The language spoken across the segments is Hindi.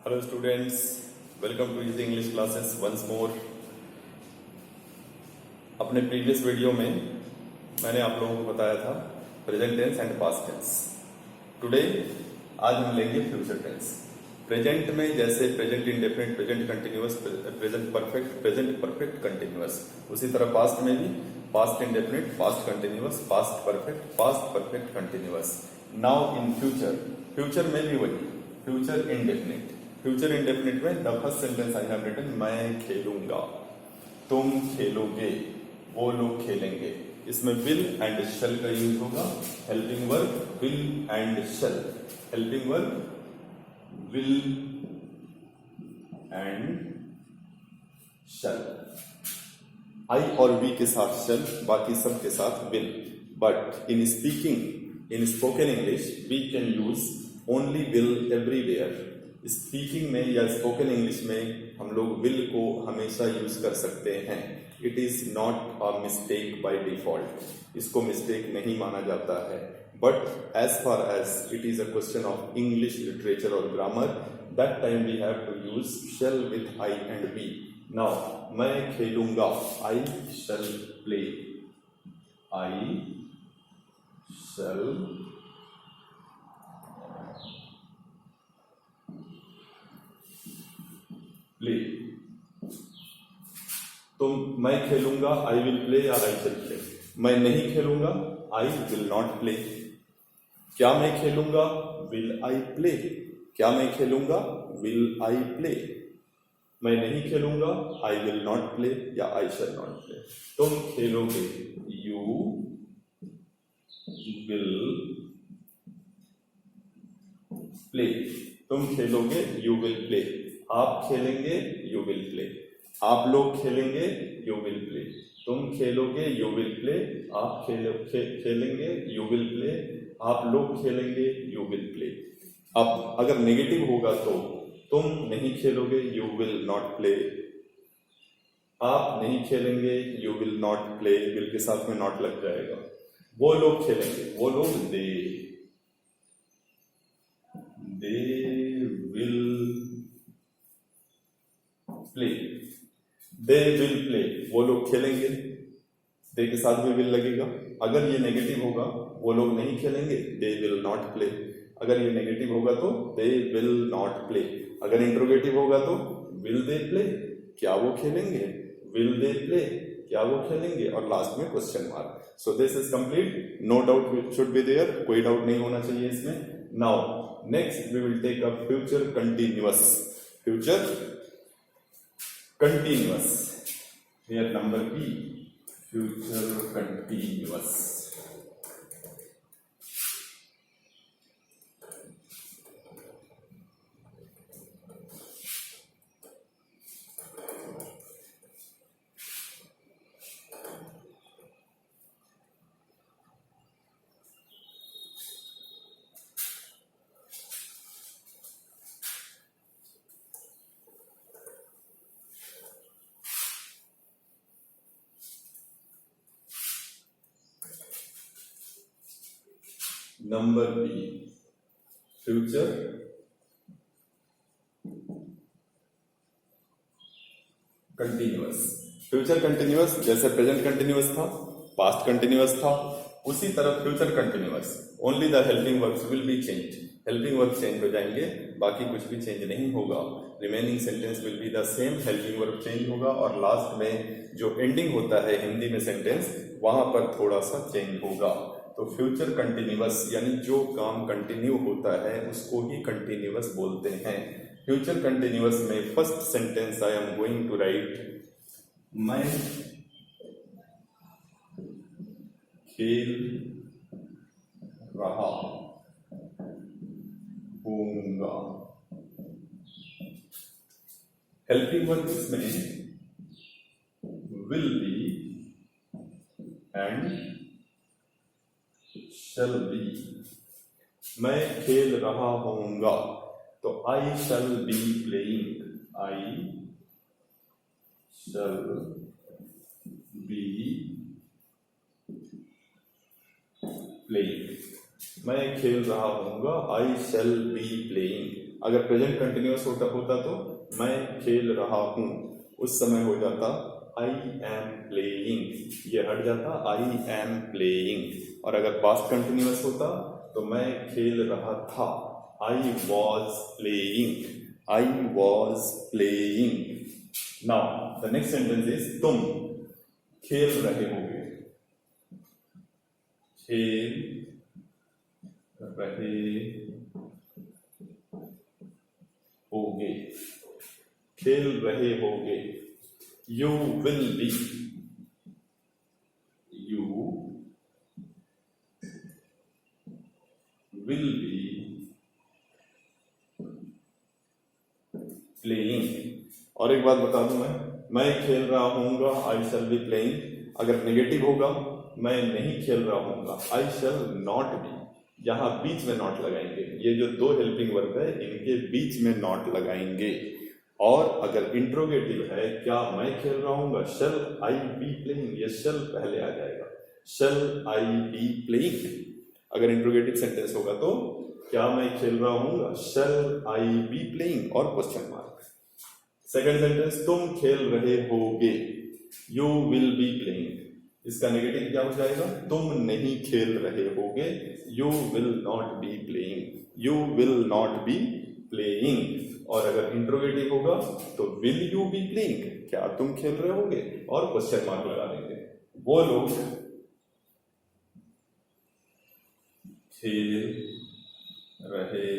Hello students, welcome to easy English classes once more. अपने प्रीवियस वीडियो में मैंने आप लोगों को बताया था present tense and past tense. Today आज हम लेंगे फ्यूचर टेंस। प्रेजेंट में जैसे present indefinite, present continuous, present perfect continuous, उसी तरह पास्ट में भी past indefinite, past continuous, past perfect continuous. Now in future, future में भी वही फ्यूचर इंडेफिनिट। फ्यूचर इंडेफिनिट में the first sentence I have written, मैं खेलूंगा, तुम खेलोगे, वो लोग खेलेंगे। इसमें विल एंड शल का यूज होगा। Helping verb will and shall, helping verb will and shall. I और वी के साथ शल, बाकी सब के साथ will. But in speaking, in spoken English we can use only will everywhere. Speaking में या स्पोकन इंग्लिश में हम लोग विल को हमेशा यूज कर सकते हैं। It is not a mistake by default, इसको मिस्टेक नहीं माना जाता है। But as far as it is a question of English literature और grammar, that time we have to use shall with I and we. Now मैं खेलूंगा, आई शैल प्ले, आई शैल प्ले। तो मैं खेलूंगा, आई विल प्ले या आई शैल प्ले। मैं नहीं खेलूंगा, आई विल नॉट प्ले। क्या मैं खेलूंगा, विल आई प्ले। क्या मैं खेलूंगा, विल आई प्ले। मैं नहीं खेलूंगा, आई विल नॉट प्ले या आई शैल नॉट प्ले। तुम खेलोगे, यू विल प्ले। तुम खेलोगे, यू विल प्ले। आप खेलेंगे, यू विल प्ले। आप लोग खेलेंगे, यू विल प्ले। तुम खेलोगे, यू विल प्ले। आप खेलेंगे, यू विल प्ले। आप लोग खेलेंगे, यू विल प्ले। अब अगर नेगेटिव होगा तो तुम नहीं खेलोगे, यू विल नॉट प्ले। आप नहीं खेलेंगे, you will not play, will के साथ में नॉट लग जाएगा। वो लोग खेलेंगे, वो लोग they will play. They will play, वो लोग खेलेंगे, दे के साथ में विल लगेगा। अगर ये नेगेटिव होगा, वो लोग नहीं खेलेंगे, दे विल नॉट प्ले। अगर ये नेगेटिव होगा तो दे विल नॉट प्ले। अगर इंट्रोगेटिव होगा तो विल दे प्ले, क्या वो खेलेंगे, विल दे प्ले, क्या वो खेलेंगे, और लास्ट में question mark. So this is complete, no doubt should be there, कोई डाउट नहीं होना चाहिए इसमें। Now next we will take a future continuous. Future continuous, here number B, future continuous। Number B, future continuous. Future continuous जैसे प्रेजेंट कंटिन्यूअस था, पास्ट कंटिन्यूअस था, उसी तरह future continuous. Only the helping verbs will be change. Helping verb change हो जाएंगे, बाकी कुछ भी चेंज नहीं होगा। Remaining sentence will be the same, helping verb change होगा और लास्ट में जो एंडिंग होता है हिंदी में सेंटेंस, वहां पर थोड़ा सा चेंज होगा। तो फ्यूचर कंटिन्यूअस यानी जो काम कंटिन्यू होता है उसको ही कंटिन्यूअस बोलते हैं। फ्यूचर कंटिन्यूअस में first sentence I am going to write, मैं खेल रहा होऊंगा। हेल्पिंग वर्ब इसमें will be and shall be. मैं खेल रहा होऊंगा तो I shall be playing, I shall be playing. मैं खेल रहा हूँगा, आई शैल बी प्लेइंग। अगर प्रेजेंट कंटिन्यूअस होता तो मैं खेल रहा हूँ, उस समय हो जाता आई एम प्लेइंग, ये हट जाता आई एम प्लेइंग। और अगर पास्ट कंटिन्यूअस होता तो मैं खेल रहा था, I was playing, I was playing. Now the next sentence is तुम खेल रहे होगे, खेल रहे होगे, खेल रहे होगे। You will be, you will be playing. और एक बात बता दूं, मैं खेल रहा हूँगा, आई शैल बी प्लेइंग। अगर नेगेटिव होगा, मैं नहीं खेल रहा हूँगा, आई शैल नॉट बी। यहाँ बीच में नॉट लगाएंगे, ये जो दो हेल्पिंग वर्ब है इनके बीच में नॉट लगाएंगे। और अगर इंट्रोगेटिव है, क्या मैं खेल रहा हूँगा, शैल आई बी प्लेइंग, ये शैल पहले आ जाएगा, शैल आई बी प्लेइंग। अगर इंट्रोगेटिव सेंटेंस होगा तो क्या मैं खेल रहा हूँगा, शैल आई बी प्लेइंग और क्वेश्चन मार्क। सेकंड सेंटेंस, तुम खेल रहे होगे, यू विल बी प्लेइंग। इसका नेगेटिव क्या हो जाएगा, तुम नहीं खेल रहे होगे, you will not be playing, you will not be playing. और अगर इंट्रोगेटिव होगा तो विल यू बी प्लेइंग, क्या तुम खेल रहे होगे, और क्वेश्चन मार्क लगा देंगे। वो लोग खेल रहे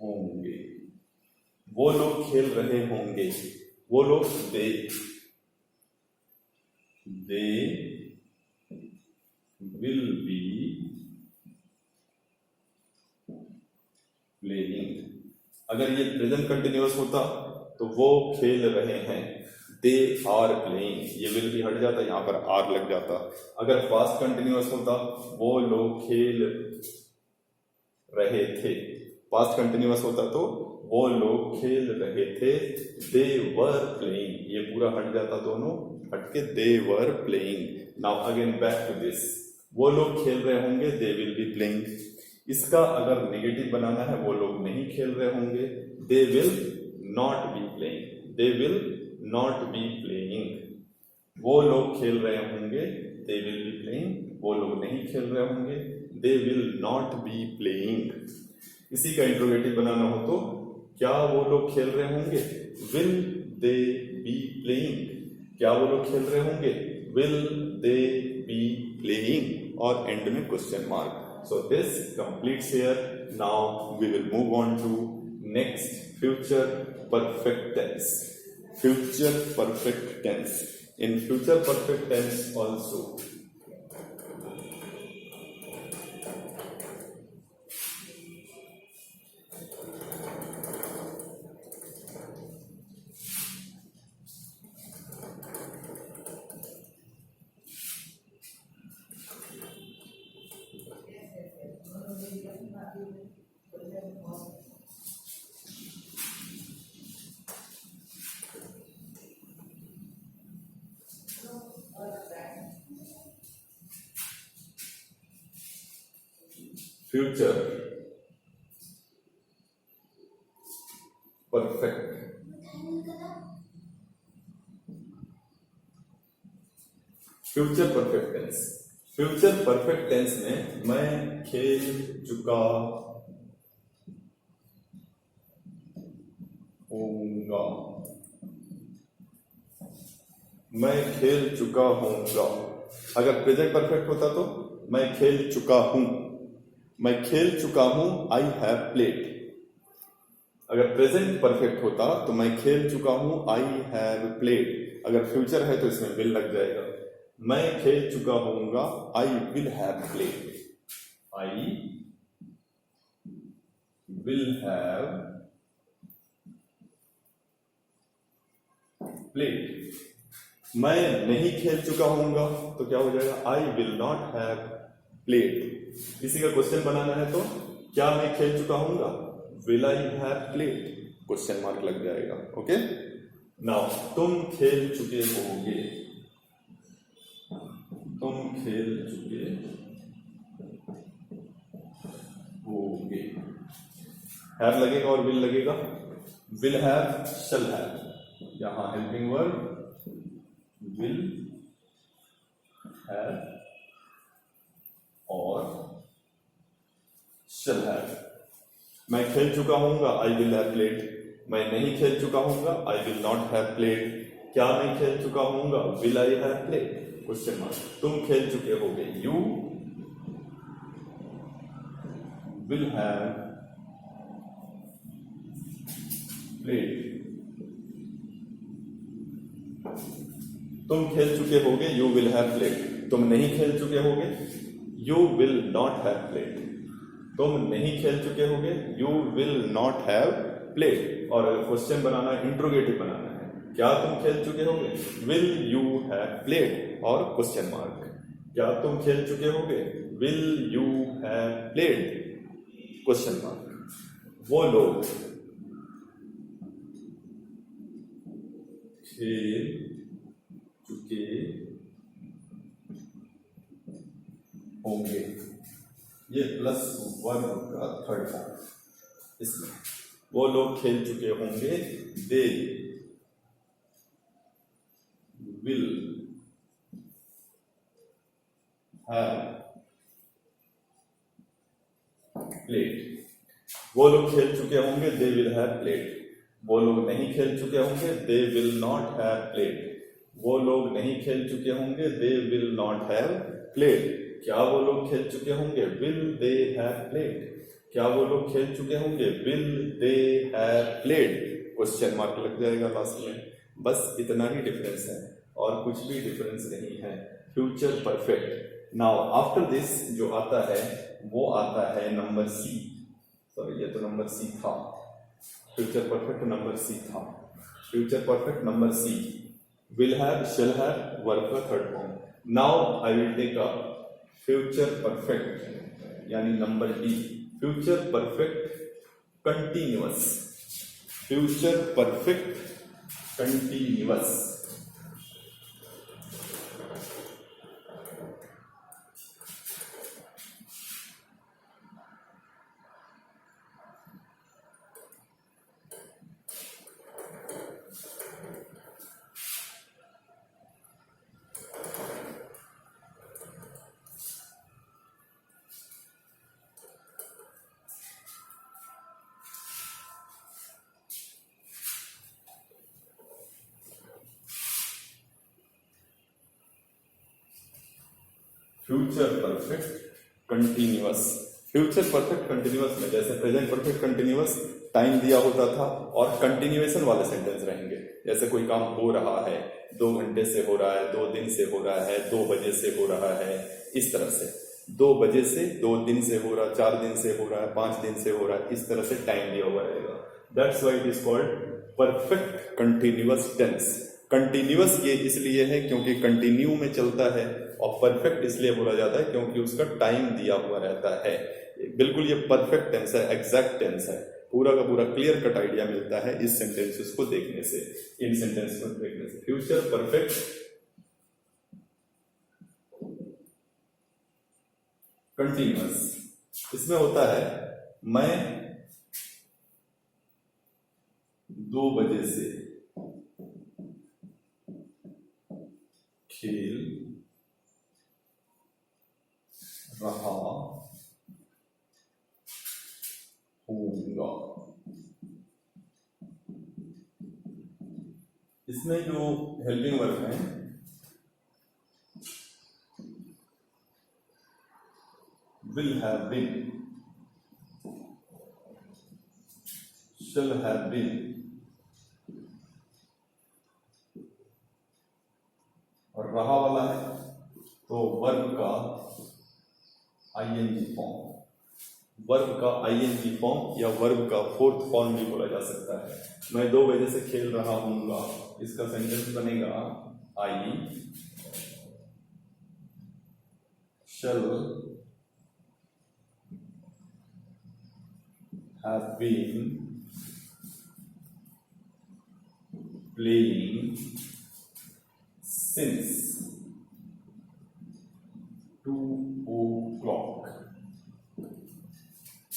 होंगे, वो लोग खेल रहे होंगे, वो लोग दे will be playing। अगर ये प्रेजेंट कंटिन्यूअस होता तो वो खेल रहे हैं, दे आर प्लेइंग, ये विल भी हट जाता, यहाँ पर आर लग जाता। अगर पास्ट कंटिन्यूअस होता, वो लोग खेल रहे थे, पास्ट कंटिन्यूअस होता तो वो लोग खेल रहे थे, दे वर प्लेइंग, ये पूरा हट जाता, दोनों हट के they were playing. Now again back to this, वो लोग खेल रहे होंगे, दे विल बी प्लेइंग। इसका अगर नेगेटिव बनाना है, वो लोग नहीं खेल रहे होंगे, they will not be playing, they will not be playing. वो लोग खेल रहे होंगे, दे विल बी प्लेइंग, वो लोग नहीं खेल रहे होंगे, they will not be playing. इसी का इंट्रोगेटिव बनाना हो तो क्या वो लोग खेल रहे होंगे, विल दे बी प्लेइंग, क्या वो लोग खेल रहे होंगे, विल दे बी प्लेइंग, और एंड में question mark. So this completes here. Now we will move on to next, future perfect tense. Future perfect tense. In future perfect tense also, future perfect, future perfect tense. Future perfect tense में मैं खेल चुका हूँगा, मैं खेल चुका हूँगा। अगर प्रेजेंट परफेक्ट होता तो मैं खेल चुका हूँ, मैं खेल चुका हूँ, आई हैव प्लेड। अगर प्रेजेंट परफेक्ट होता तो मैं खेल चुका हूँ, आई हैव प्लेड। अगर फ्यूचर है तो इसमें विल लग जाएगा, मैं खेल चुका हूँगा, I will have played, I will have played. मैं नहीं खेल चुका हूँगा तो क्या हो जाएगा, I will not have played. इसी का क्वेश्चन बनाना है तो क्या मैं खेल चुका हूँगा, will I have played, question mark लग जाएगा। ओके, नाउ तुम खेल चुके होगे, तुम खेल चुके होंगे। हैव लगेगा और विल लगेगा, विल हैव शल हैव, यहां हेल्पिंग वर्ब विल हैव और शल हैव। मैं खेल चुका हूंगा, आई विल हैव प्लेड। मैं नहीं खेल चुका हूंगा, I will not have played. क्या मैं खेल चुका हूंगा, will I have played, question mark. तुम खेल चुके होगे, यू विल हैव प्लेड। तुम खेल चुके होगे, यू विल हैव प्लेड। तुम नहीं खेल चुके होगे, you will not have played. तुम नहीं खेल चुके होगे, you will not have played. और क्वेश्चन बनाना है, इंट्रोगेटिव बनाना है, क्या तुम खेल चुके होगे, विल यू हैव प्लेड और क्वेश्चन मार्क। क्या तुम खेल चुके होगे, will you have played, question mark. वो लोग खेल चुके होंगे, ये प्लस वर्ब का थर्ड फॉर्म। इसमें वो लोग खेल चुके होंगे, दे विल हैव प्लेड। वो लोग खेल चुके होंगे, दे विल हैव प्लेड। वो लोग नहीं खेल चुके होंगे, they will not have played. वो लोग नहीं खेल चुके होंगे, they will not have played. क्या वो लोग खेल चुके होंगे, विल दे हैव प्लेड। क्या वो लोग खेल चुके होंगे, will they have played, question mark लग जाएगा लास्ट में। बस इतना ही डिफरेंस है और कुछ भी डिफरेंस नहीं है। Future perfect. Now after this जो आता है वो आता है नंबर सी। सॉरी, ये तो नंबर सी था। फ्यूचर परफेक्ट नंबर सी था। Future perfect number C, will have, shall have, verb का third form. Now I will take a future perfect यानी number D, future perfect continuous. Future perfect continuous. Future perfect continuous. Future perfect continuous में जैसे प्रेजेंट परफेक्ट कंटिन्यूअस टाइम दिया होता था और कंटिन्यूएशन वाले सेंटेंस रहेंगे। जैसे कोई काम हो रहा है, 2 घंटे से हो रहा है, 2 दिन से हो रहा है, 2 बजे से हो रहा है, इस तरह से 2 बजे से 2 दिन से हो रहा है, 4 दिन से हो रहा है, 5 दिन से हो रहा है, इस तरह से टाइम दिया हुआ रहेगा। That's why it is called perfect continuous tense. Continuous ये इसलिए है क्योंकि कंटिन्यू में चलता है और परफेक्ट इसलिए बोला जाता है क्योंकि उसका टाइम दिया हुआ रहता है। बिल्कुल ये परफेक्ट टेंस है, एग्जैक्ट टेंस है। पूरा का पूरा क्लियर कट आइडिया मिलता है इस सेंटेंसेस को देखने से, इन सेंटेंस को देखने से। फ्यूचर परफेक्ट कंटिन्यूअस, इसमें होता है मैं 2 बजे से खेल रहा होऊंगा। इसमें जो हेल्पिंग वर्ब है will have been, shall have been, और रहा वाला है तो वर्ब का आईएनजी फॉर्म, वर्ब का आईएनजी फॉर्म या वर्ब का फोर्थ फॉर्म भी बोला जा सकता है। मैं 2 बजे से खेल रहा हूँगा, इसका सेंटेंस बनेगा आई शल have been playing since 2 o'clock.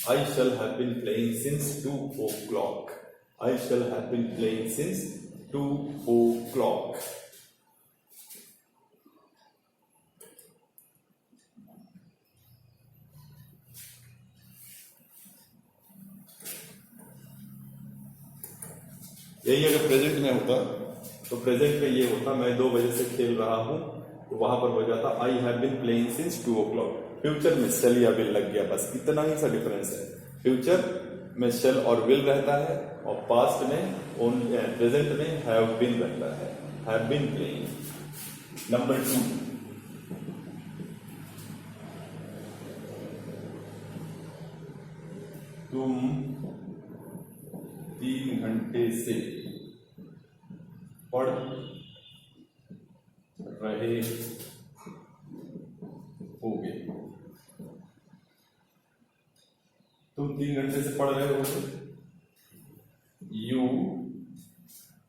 I shall have been playing since 2 o'clock. I shall have been playing since 2 o'clock. यही अगर प्रेजेंट में होता तो प्रेजेंट में ये होता मैं 2 बजे से खेल रहा हूं, तो वहां पर हो जाता I have been playing since 2 o'clock. Future में शेल या विल लग गया, बस इतना ही सा डिफरेंस है. फ्यूचर में शेल और विल रहता है और पास्ट में प्रेजेंट में हैव बीन रहता है. Have been playing. नंबर 2, तुम 3 घंटे से पढ़ रहे होगे. तुम 3 घंटे से पढ़ रहे होगे.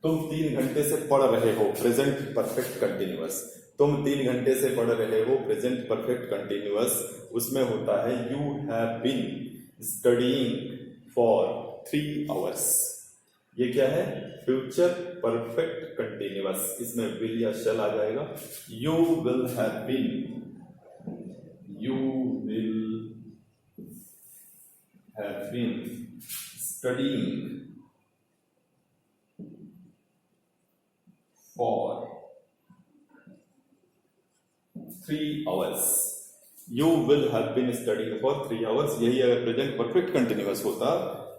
तुम 3 घंटे से पढ़ रहे हो, प्रेजेंट परफेक्ट कंटिन्यूअस. तुम 3 घंटे से पढ़ रहे हो, प्रेजेंट परफेक्ट कंटिन्यूअस. उसमें होता है you have been studying for 3 hours. ये क्या है? Future perfect continuous. इसमें विल या शैल आ जाएगा. You will have been studying for 3 hours. You will have been studying for 3 hours. यही अगर प्रेजेंट परफेक्ट कंटिन्यूअस होता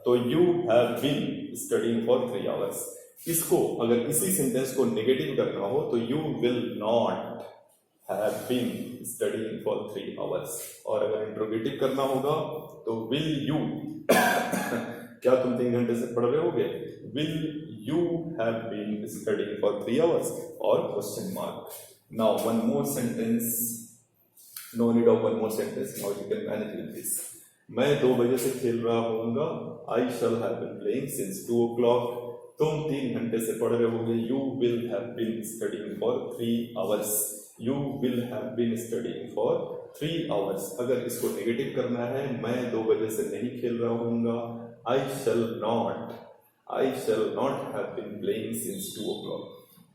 तो you have been studying for 3 hours. इसको अगर इसी सेंटेंस को नेगेटिव करना हो तो you will not have been studying for 3 hours. और अगर इंट्रोगेटिव करना होगा तो विल यू क्या तुम 3 घंटे से पढ़ रहे होगे? Will you have been studying for 3 hours और question mark. Now one more sentence. No need of one more sentence. Now you can manage with this. मैं 2 बजे से खेल रहा होऊंगा. I shall have been playing since 2 o'clock. तुम 3 घंटे से पढ़ रहे होगे. You will have been studying for 3 hours. You will have been studying for 3 hours. अगर इसको नेगेटिव करना है, मैं 2 बजे से नहीं खेल रहा होऊंगा. I shall not have been playing since 2 o'clock.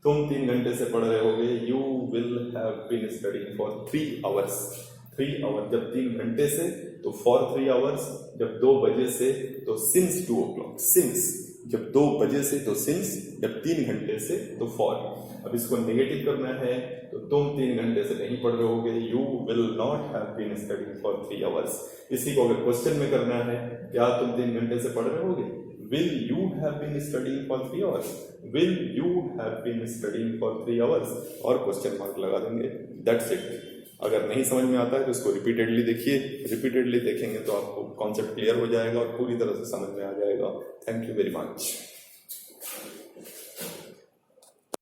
तुम 3 घंटे से पढ़ रहे होगे. You will have been studying for 3 hours. 3 hours जब 3 घंटे से तो फॉर 3 hours. जब 2 बजे से तो सिंस 2 o'clock. सिंस जब 2 बजे से तो सिंस. जब 3 घंटे से तो फॉर. अब इसको नेगेटिव करना है तो तुम 3 घंटे से नहीं पढ़ रहे होगे. You will not have been studying for 3 hours. इसी को अगर क्वेश्चन में करना है, क्या तुम 3 घंटे से पढ़ रहे होगे? Will you have been studying for 3 hours? Will you have been studying for 3 hours? और क्वेश्चन मार्क लगा देंगे. That's it. अगर नहीं समझ में आता है तो इसको रिपीटेडली देखिए. रिपीटेडली देखेंगे तो आपको कॉन्सेप्ट क्लियर हो जाएगा और पूरी तरह से समझ में आ जाएगा. Thank you very much.